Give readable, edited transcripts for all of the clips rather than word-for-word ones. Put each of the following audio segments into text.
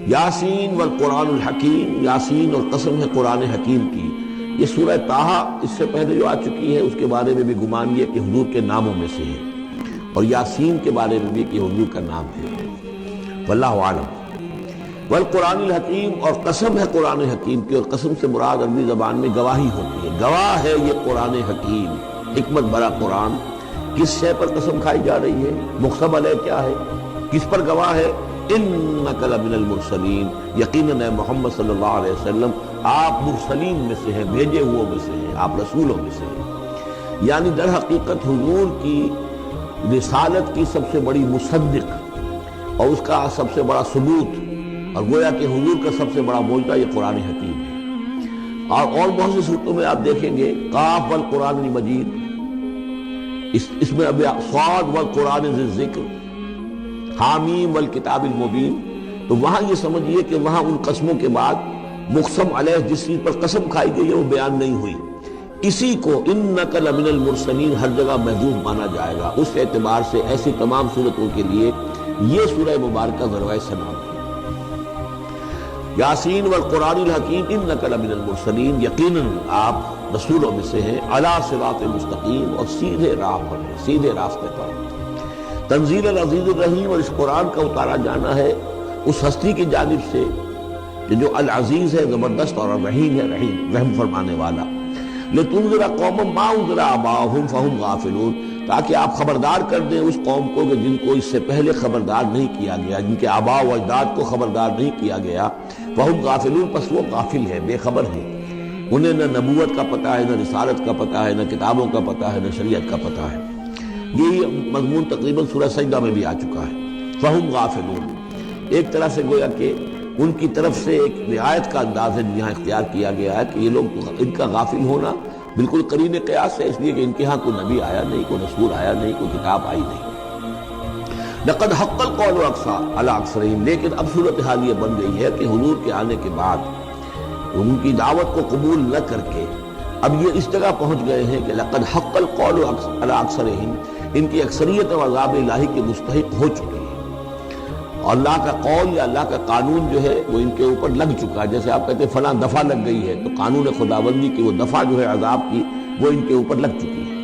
یاسین والقرآن الحکیم، یاسین اور قسم ہے قرآن حکیم کی۔ یہ سورہ طٰہٰ اس سے پہلے جو آ چکی ہے اس کے بارے میں بھی گمان یہ کہ حضور کے ناموں میں سے ہے، اور یاسین کے بارے میں بھی کہ حضور کا نام ہے، واللہ اعلم۔ والقرآن الحکیم، اور قسم ہے قرآن حکیم کی، اور قسم سے مراد عربی زبان میں گواہی ہوتی ہے، گواہ ہے یہ قرآن حکیم، حکمت بھرا قرآن۔ کس شے پر قسم کھائی جا رہی ہے؟ مقسم علیہ کیا ہے، کس پر گواہ ہے؟ انک لمن المرسلین، یقیناً اے محمد صلی اللہ علیہ وسلم آپ مرسلین میں سے ہیں، بھیجے ہوئوں میں سے ہیں، آپ رسولوں میں سے ہیں۔ یعنی در حقیقت حضور کی رسالت کی سب سے بڑی مصدق اور اس کا سب سے بڑا ثبوت، اور گویا کہ حضور کا سب سے بڑا معجزہ یہ قرآن حکیم ہے۔ اور بہت سی صورتوں میں آپ دیکھیں گے قاف والقرآن المجید، اس میں اب صاد والقرآن ذی الذکر، حامیم والکتاب المبین، تو وہاں یہ سمجھیے کہ وہاں ان قسموں کے بعد مقسم علیہ جس چیز پر قسم کھائی گئی ہے وہ بیان نہیں ہوئی، اسی کو انک لمن المرسلین ہر جگہ محذوف مانا جائے گا۔ اس اعتبار سے ایسی تمام صورتوں کے لیے یہ سورہ مبارکہ ذروۂ ثنا ہے۔ یاسین والقرآن الحکیم انک لمن المرسلین، یقیناً آپ رسولوں میں سے ہیں، علی صراط مستقیم، اور سیدھے راہ پر، سیدھے راستے پر۔ تنزیل العزیز الرحیم، اور اس قرآن کا اتارا جانا ہے اس ہستی کی جانب سے کہ جو العزیز ہے، زبردست، اور الرحیم ہے، رحم فرمانے والا۔ لتنذر قوما ما انذر آباؤہم فہم غافلون، تاکہ آپ خبردار کر دیں اس قوم کو کہ جن کو اس سے پہلے خبردار نہیں کیا گیا، جن کے آباء و اجداد کو خبردار نہیں کیا گیا، فہم غافلون، پس وہ غافل ہے، بے خبر ہے، انہیں نہ نبوت کا پتہ ہے، نہ رسالت کا پتہ ہے، نہ کتابوں کا پتہ ہے، نہ شریعت کا پتہ ہے۔ یہی مضمون تقریباً سورہ سجدہ میں بھی آ چکا ہے، فہم غافلون۔ ایک طرح سے گویا کہ ان کی طرف سے ایک رعایت کا انداز ہے یہاں اختیار کیا گیا ہے کہ یہ لوگ، ان کا غافل ہونا بالکل قرین قیاس ہے، اس لیے کہ ان کے ہاں کوئی نبی آیا نہیں، کوئی رسول آیا نہیں، کوئی کتاب آئی نہیں۔ لقد حق القول علی اکثرہم، لیکن اب صورتحال یہ بن گئی ہے کہ حضور کے آنے کے بعد ان کی دعوت کو قبول نہ کر کے اب یہ اس جگہ پہنچ گئے ہیں کہ لقد حق القول علی اکثرہم، ان کی اکثریت اور عذاب الہی کے مستحق ہو چکی ہے، اور اللہ کا قول یا اللہ کا قانون جو ہے وہ ان کے اوپر لگ چکا ہے۔ جیسے آپ کہتے ہیں فلاں دفعہ لگ گئی ہے، تو قانون خداوندی کی وہ دفعہ جو ہے عذاب کی، وہ ان کے اوپر لگ چکی ہے۔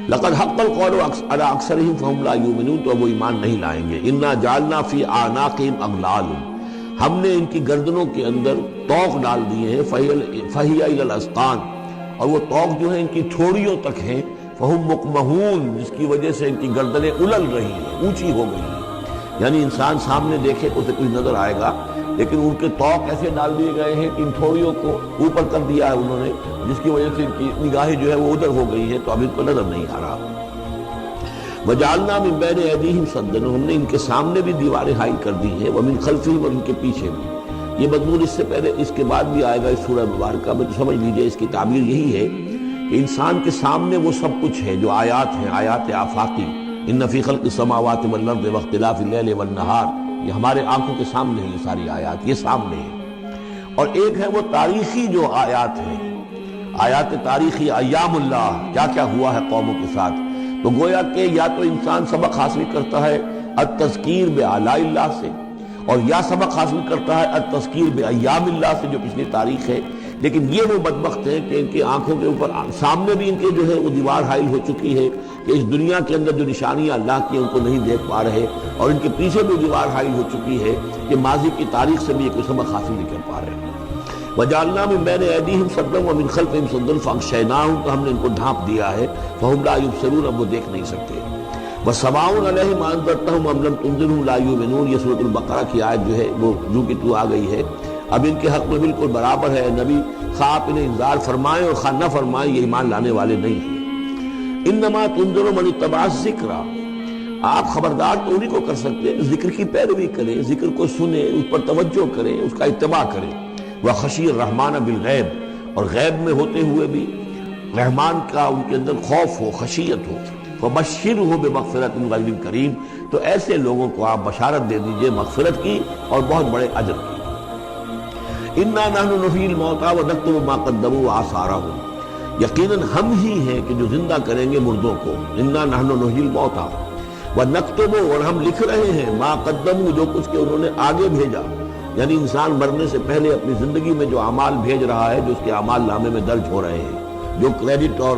لقد حق القول علی اکثرہم فہم لا یؤمنون، تو وہ ایمان نہیں لائیں گے۔ انا جعلنا فی اعناقہم اغلال، ہم نے ان کی گردنوں کے اندر طوق ڈال دیے ہیں، فہی الی الاذقان، اور وہ طوق جو ہے ان کی تھوڑیوں تک ہیں، فہم مقمحون، جس کی وجہ سے ان کی گردنیں الل رہی ہیں، اونچی ہو گئی ہیں۔ یعنی انسان سامنے دیکھے تو اسے کچھ نظر آئے گا، لیکن ان کے طوق ایسے ڈال دیے گئے ہیں کہ ان تھوڑیوں کو اوپر کر دیا ہے انہوں نے، جس کی وجہ سے ان کی نگاہیں جو ہے وہ ادھر ہو گئی ہیں، تو اب ان کو نظر نہیں آ رہا۔ وجعلنا من بین ایدیہم سدا، ہم نے ان کے سامنے بھی دیواریں حائل کر دی ہیں، ومن خلفہم، اور ان کے پیچھے بھی۔ یہ مضمون اس سے پہلے، اس کے بعد بھی آئے گا اس سورہ مبارکہ میں، تو سمجھ لیجئے اس کی تعبیر یہی ہے کہ انسان کے سامنے وہ سب کچھ ہے جو آیات ہیں، آیات آفاقی، ان فی خلق السماوات والارض واختلاف اللیل والنہار، یہ ہمارے آنکھوں کے سامنے ہیں، یہ ساری آیات یہ سامنے ہیں۔ اور ایک ہے وہ تاریخی جو آیات ہیں، آیات تاریخی، ایام اللہ، کیا کیا ہوا ہے قوموں کے ساتھ۔ تو گویا کہ یا تو انسان سبق حاصل کرتا ہے التذکیر بآلاء اللہ سے، اور یا سبق حاصل کرتا ہے التذکیر بایام اللہ سے جو پچھلی تاریخ ہے۔ لیکن یہ وہ بدبخت ہیں کہ ان کی آنکھوں کے اوپر سامنے بھی ان کے جو ہے وہ دیوار حائل ہو چکی ہے کہ اس دنیا کے اندر جو نشانیاں اللہ کی ان کو نہیں دیکھ پا رہے، اور ان کے پیچھے بھی دیوار حائل ہو چکی ہے کہ ماضی کی تاریخ سے بھی یہ کوئی سبق حاصل نہیں کر پا رہے۔ وجعلنا من بین ایدیہم سدا ومن خلفہم سدا فاغشیناہم، تو ہم نے ان کو ڈھانپ دیا ہے، فہم لا یبصرون، اب وہ دیکھ نہیں سکتے۔ وسواء علیہم انذرتہم ام لم تنذرہم لا یؤمنون، یہ سورۃ البقرہ کی آیت جو ہے وہ جو کہ تو آ گئی ہے۔ اب ان کے حق میں بالکل برابر ہے، نبی خواہ آپ انہیں انذار فرمائیں اور خواہ نہ فرمائیں، یہ ایمان لانے والے نہیں ہیں۔ انما تنذر من اتبع الذکر، آپ خبردار تو انہیں کو کر سکتے ہیں ذکر کی پیروی کریں، ذکر کو سنیں، اس پر توجہ کریں، اس کا اتباع کریں۔ وخشی الرحمن بالغیب، اور غیب میں ہوتے ہوئے بھی رحمان کا ان کے اندر خوف ہو، خشیت ہو۔ فبشرہ بمغفرۃ من رب کریم، تو ایسے لوگوں کو آپ بشارت دے دیجئے مغفرت کی اور بہت بڑے اجر کی۔ انا نحن نحیی الموتیٰ ونکتب ما قدموا وآثارہم، یقیناً ہم ہی ہیں کہ جو زندہ کریں گے مردوں کو۔ انا نحن نحیی الموتیٰ ونکتب، اور ہم لکھ رہے ہیں ما قدموا، جو کچھ کہ انہوں نے آگے بھیجا، یعنی انسان مرنے سے پہلے اپنی زندگی میں جو اعمال بھیج رہا ہے، جو اس کے اعمال نامے میں درج ہو رہے ہیں، جو کریڈٹ اور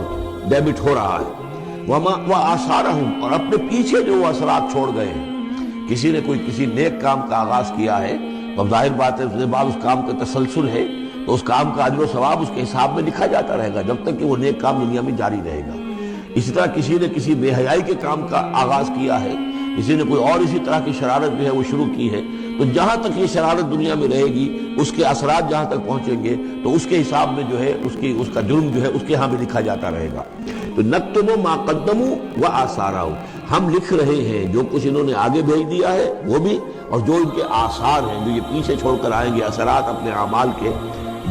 ڈیبٹ ہو رہا ہے، وآثارہم، اور اپنے پیچھے جو وہ اثرات چھوڑ گئے ہیں۔ کسی نے کسی نیک کام کا آغاز کیا ہے، تو ظاہر بات ہے اس کے بعد اس کام کا تسلسل ہے، تو اس کام کا اجر و ثواب اس کے حساب میں لکھا جاتا رہے گا جب تک کہ وہ نیک کام دنیا میں جاری رہے گا۔ اسی طرح کسی نے کسی بے حیائی کے کام کا آغاز کیا ہے، کسی نے کوئی اور اسی طرح کی شرارت جو ہے وہ شروع کی ہے، تو جہاں تک یہ شرارت دنیا میں رہے گی، اس کے اثرات جہاں تک پہنچیں گے تو اس کے حساب میں جو ہے اس کا جرم جو ہے اس کے ہاں بھی لکھا جاتا رہے گا۔ تو نکتب ما قدموا وآثارہم، ہم لکھ رہے ہیں جو کچھ انہوں نے آگے بھیج دیا ہے وہ بھی، اور جو ان کے آثار ہیں جو یہ پیچھے چھوڑ کر آئیں گے اثرات اپنے اعمال کے،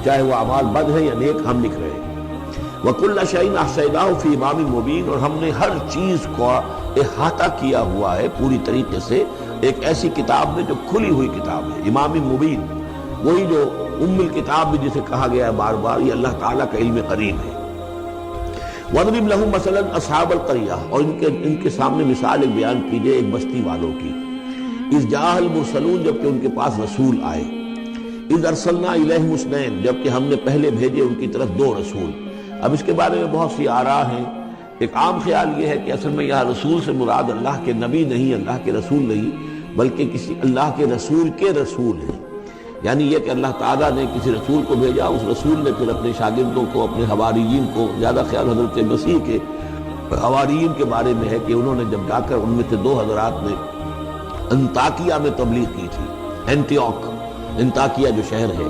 چاہے وہ اعمال بد ہیں یا نیک، ہم لکھ رہے ہیں۔ وَكُلَّ شَيْءٍ أَحْصَيْنَاهُ فِي إِمَامٍ مُبِينٍ، اور ہم نے ہر چیز کو احاطہ کیا ہوا ہے پوری طریقے سے ایک ایسی کتاب میں جو کھلی ہوئی کتاب ہے، امام مبین، وہی جو ام الکتاب بھی جسے کہا گیا ہے بار بار، یہ اللہ تعالیٰ کا علم قریب ہے۔ وَاضْرِبْ لَهُم مَثَلًا أَصْحَابَ الْقَرْيَةِ، اور ان کے سامنے مثال ایک بیان کیجئے ایک بستی والوں کی، اِذْ جَاءَ الْمُرْسَلُونَ، جبکہ ان کے پاس رسول آئے، اِذْ أَرْسَلْنَا إِلَيْهِمُ اثْنَيْنِ، جبکہ ہم نے پہلے بھیجے ان کی طرف 2 رسول۔ اب اس کے بارے میں بہت سی آراء ہیں۔ ایک عام خیال یہ ہے کہ اصل میں یہاں رسول سے مراد اللہ کے نبی نہیں، اللہ کے رسول نہیں، بلکہ کسی اللہ کے رسول ہیں، یعنی یہ کہ اللہ تعالیٰ نے کسی رسول کو بھیجا، اس رسول نے پھر اپنے شاگردوں کو، اپنے حواریین کو، زیادہ خیال حضرت مسیح کے حواریین کے بارے میں ہے کہ انہوں نے جب جا کر ان میں سے 2 حضرات نے انطاکیہ میں تبلیغ کی تھی، اینٹیوک، انطاکیہ جو شہر ہے،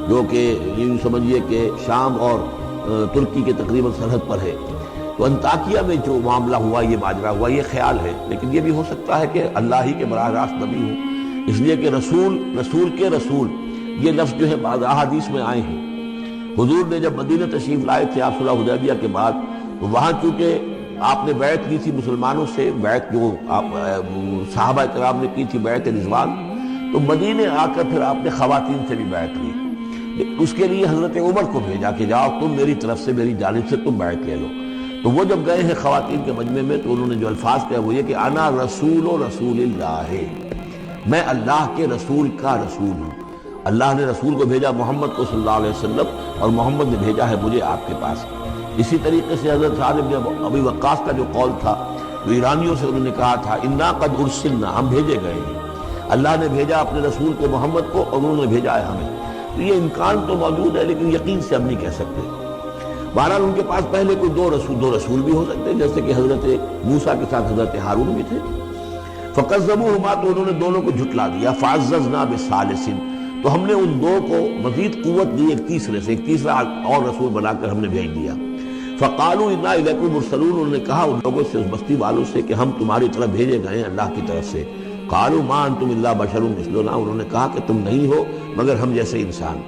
جو کہ یوں سمجھیے کہ شام اور ترکی کے تقریباً سرحد پر ہے، تو انطاکیہ میں جو معاملہ ہوا، یہ ماجرا ہوا، یہ خیال ہے، لیکن یہ بھی ہو سکتا ہے کہ اللہ ہی کے براہ راست نبی ہوں، اس لیے کہ رسول کے رسول یہ لفظ جو ہے بعض احادیث میں آئے ہیں۔ حضور نے جب مدینہ تشریف لائے تھے آپ صلح حدیبیہ کے بعد، تو وہاں چونکہ آپ نے بیعت کی تھی مسلمانوں سے، بیعت جو صحابہ کرام نے کی تھی بیعت رضوان، تو مدینے آ کر پھر آپ نے خواتین سے بھی بیعت لی۔ اس کے لیے حضرت عمر کو بھیجا کہ جاؤ تم میری طرف سے، میری جانب سے تم بیعت لے لو۔ تو وہ جب گئے ہیں خواتین کے مجمع میں تو انہوں نے جو الفاظ کہا وہ یہ کہ انا رسول اللہ، میں اللہ کے رسول کا رسول ہوں۔ اللہ نے رسول کو بھیجا محمد کو صلی اللہ علیہ وسلم، اور محمد نے بھیجا ہے مجھے آپ کے پاس۔ اسی طریقے سے حضرت سعد بن ابی وقاص کا جو قول تھا، جو ایرانیوں سے انہوں نے کہا تھا، انا قد ارسلنا، ہم بھیجے گئے ہیں، اللہ نے بھیجا اپنے رسول کو محمد کو، اور انہوں نے بھیجا ہے ہمیں۔ تو یہ امکان تو موجود ہے لیکن یقین سے ہم نہیں کہہ سکتے۔ بہرحال ان کے پاس پہلے کوئی 2 رسول بھی ہو سکتے ہیں، جیسے کہ حضرت موسیٰ کے ساتھ حضرت ہارون بھی تھے۔ فَكَذَّبُوهُمَا، تو انہوں نے دونوں کو جھٹلا دیا۔ فَعَزَّزْنَا بِثَالِثٍ، تو ہم نے ان 2 کو مزید قوت دی ایک تیسرے سے، ایک تیسرا اور رسول بنا کر ہم نے بھیج دیا۔ فَقَالُوا إِنَّا إِلَيْكُم مُرْسَلُونَ، انہوں نے کہا ان لوگوں سے، اس بستی والوں سے کہ ہم تمہاری طرف بھیجے گئے ہیں اللہ کی طرف سے۔ قَالُوا مَا أَنْتُمْ إِلَّا بَشَرٌ مِثْلُنَا، انہوں نے کہا کہ تم نہیں ہو مگر ہم جیسے انسان۔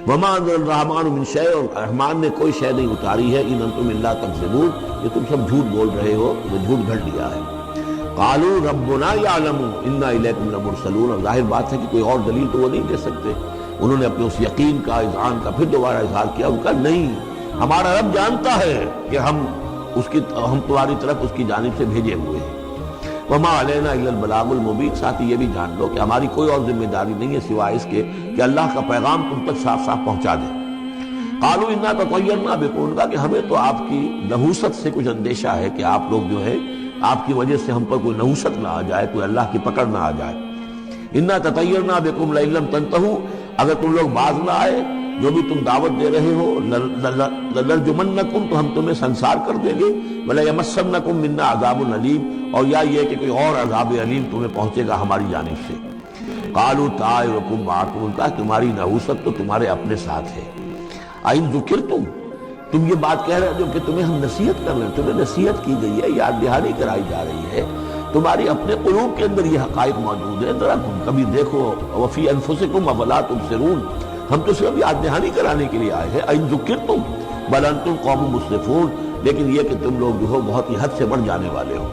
وما انزل الرحمن من شیء، اور رحمان نے کوئی شے نہیں اتاری ہے، ان انتم الا تکذبون، یہ تم سب جھوٹ بول رہے ہو، یہ جھوٹ گھڑ لیا ہے۔ قالوا ربنا یعلم انا الیکم لمرسلون، اور ظاہر بات ہے کہ کوئی اور دلیل تو وہ نہیں دے سکتے۔ انہوں نے اپنے اس یقین کا اذعان کا پھر دوبارہ اظہار کیا، ان کا نہیں، ہمارا رب جانتا ہے کہ ہم تمہاری طرف اس کی جانب سے بھیجے ہوئے ہیں۔ وما علینا الا البلاغ المبین، ساتھ ہی یہ بھی جان لو کہ ہماری کوئی اور ذمہ داری نہیں ہے سوائے اس کے کہ اللہ کا پیغام تم تک صاف صاف پہنچا دیں۔ قالوا انا تطیرنا بکم، کہ ہمیں تو آپ کی نحوست سے کچھ اندیشہ ہے کہ آپ لوگ جو ہے آپ کی وجہ سے ہم پر کوئی نحوست نہ آ جائے، کوئی اللہ کی پکڑ نہ آ جائے۔ انا تطیرنا بکم لئن لم تنتہوا، اگر تم لوگ باز نہ آئے جو بھی تم دعوت دے رہے ہو، لنرجمنکم، تو ہم تمہیں سنسار کر دیں گے، ولیمسنکم منا عذاب علیم، اور یا یہ کہ کوئی اور عذاب علیم تمہیں پہنچے گا ہماری جانب سے۔ قالوا طائرکم معکم، کہا تمہاری نحوست تو تمہارے اپنے ساتھ ہے۔ ان ذکرتم، تم یہ بات کہہ رہے ہو کہ تمہیں ہم نصیحت کر رہے ہیں، تمہیں نصیحت کی گئی ہے، یاد دہانی کرائی جا رہی ہے، تمہاری اپنے قلوب کے اندر یہ حقائق موجود ہیں، ذرا تم کبھی دیکھو۔ وفی انفسکم افلا تبصرون، ہم تو صرف یاد دہانی کرانے کے لیے آئے ہیں۔ ان ذکرتم بل انتم قوم مسرفون، لیکن یہ کہ تم لوگ جو ہو بہت ہی حد سے بڑھ جانے والے ہو۔